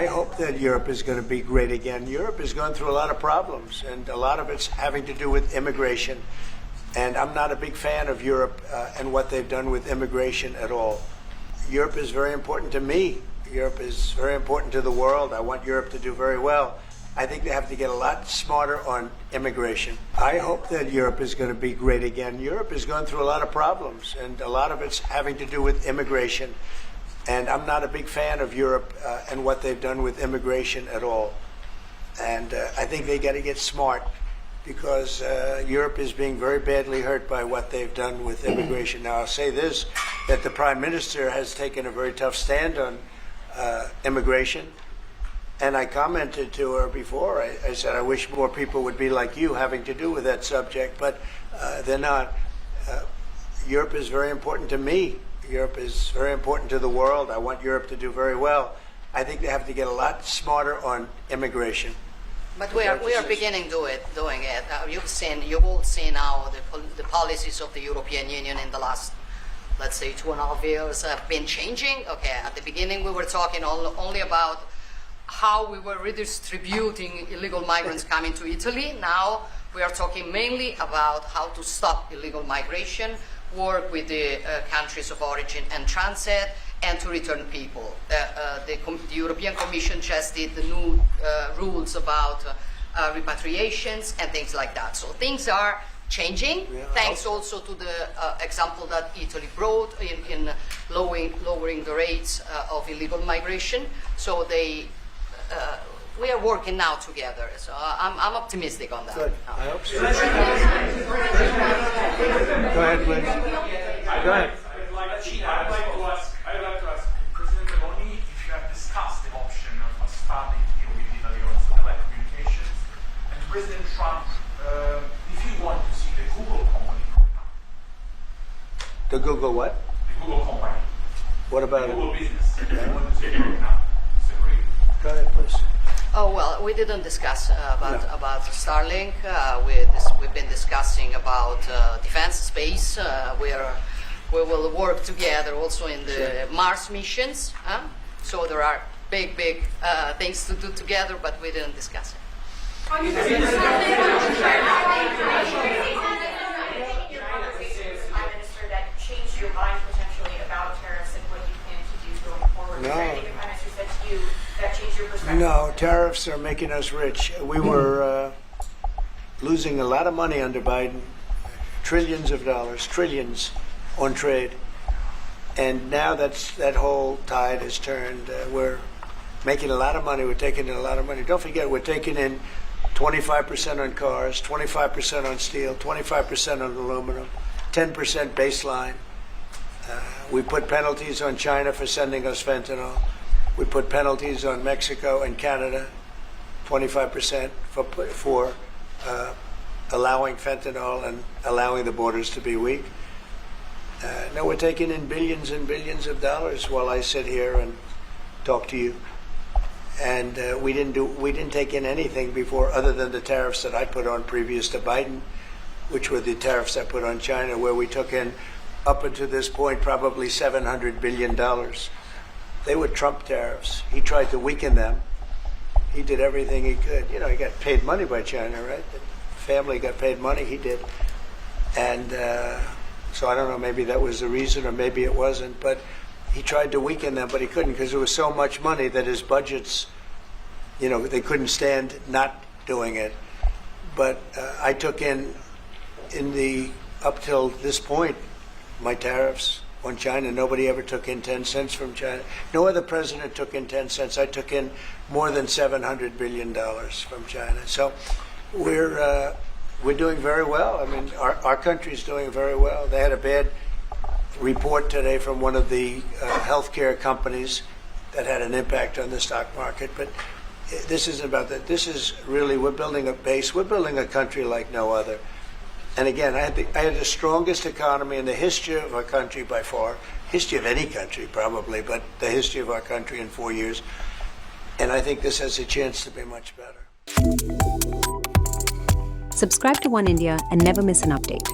I hope that Europe is going to be great again. Europe is going through a lot of problems, and a lot of it's having to do with immigration. And I'm not a big fan of Europe and what they've done with immigration at all. Europe is very important to me. Europe is very important to the world. I want Europe to do very well. I think they have to get a lot smarter on immigration. I hope that Europe is going to be great again. Europe is going through a lot of problems, and a lot of it's having to do with immigration. And I'm not a big fan of Europe and what they've done with immigration at all. And I think they got to get smart, because Europe is being very badly hurt by what they've done with immigration. Now, I'll say this, that the Prime Minister has taken a very tough stand on immigration. And I commented to her before. I said, I wish more people would be like you having to do with that subject, but they're not. Europe is very important to me. Europe is very important to the world. I want Europe to do very well. I think they have to get a lot smarter on immigration. But we are beginning doing it. You've all seen now the policies of the European Union in the last, let's say, 2.5 years have been changing. Okay, at the beginning we were talking only about how we were redistributing illegal migrants coming to Italy. Now we are talking mainly about how to stop illegal migration, work with the countries of origin and transit, and to return people. The European Commission just did the new rules about repatriations and things like that. So things are changing, thanks also to the example that Italy brought in lowering the rates of illegal migration. So we are working now together. So I'm optimistic on that. Good. I hope so. Go ahead, please. Go ahead. I would like to ask President Meloni if you have discussed the option of a starting deal with Italy on telecommunications, and President Trump, if you want to see the Google company. The Google what? The Google company. What about the it? Google business. You want to see it now? Separate. Go ahead, please. Oh, well, we didn't discuss about Starlink. We've been discussing about defense space. We will work together also in the Mars missions. So there are big things to do together, but we didn't discuss it. Prime Minister, that changed your mind potentially about tariffs and what you plan to do going forward? No. Is there anything the Prime Minister said to you that changed your perspective? No, tariffs are making us rich. We were losing a lot of money under Biden, trillions of dollars, trillions on trade. And now that whole tide has turned. We're making a lot of money. We're taking in a lot of money. Don't forget, we're taking in 25% on cars, 25% on steel, 25% on aluminum, 10% baseline. We put penalties on China for sending us fentanyl. We put penalties on Mexico and Canada, 25% for allowing fentanyl and allowing the borders to be weak. Now we're taking in billions and billions of dollars while I sit here and talk to you. And we didn't take in anything before, other than the tariffs that I put on previous to Biden, which were the tariffs I put on China, where we took in, up until this point, probably $700 billion. They were Trump tariffs. He tried to weaken them. He did everything he could. You know, he got paid money by China, right? The family got paid money. He did. And so I don't know, maybe that was the reason, or maybe it wasn't. But he tried to weaken them, but he couldn't, because there was so much money that his budgets, you know, they couldn't stand not doing it. But I took in up till this point, my tariffs on China. Nobody ever took in 10 cents from China. No other president took in 10 cents. I took in more than $700 billion from China. So we're doing very well. I mean, our country's doing very well. They had a bad report today from one of the healthcare companies that had an impact on the stock market. But this isn't about that. This is really, we're building a base. We're building a country like no other. And again, I had the strongest economy in the history of our country by far, history of any country probably, but the history of our country in 4 years. And I think this has a chance to be much better. Subscribe to One India and never miss an update.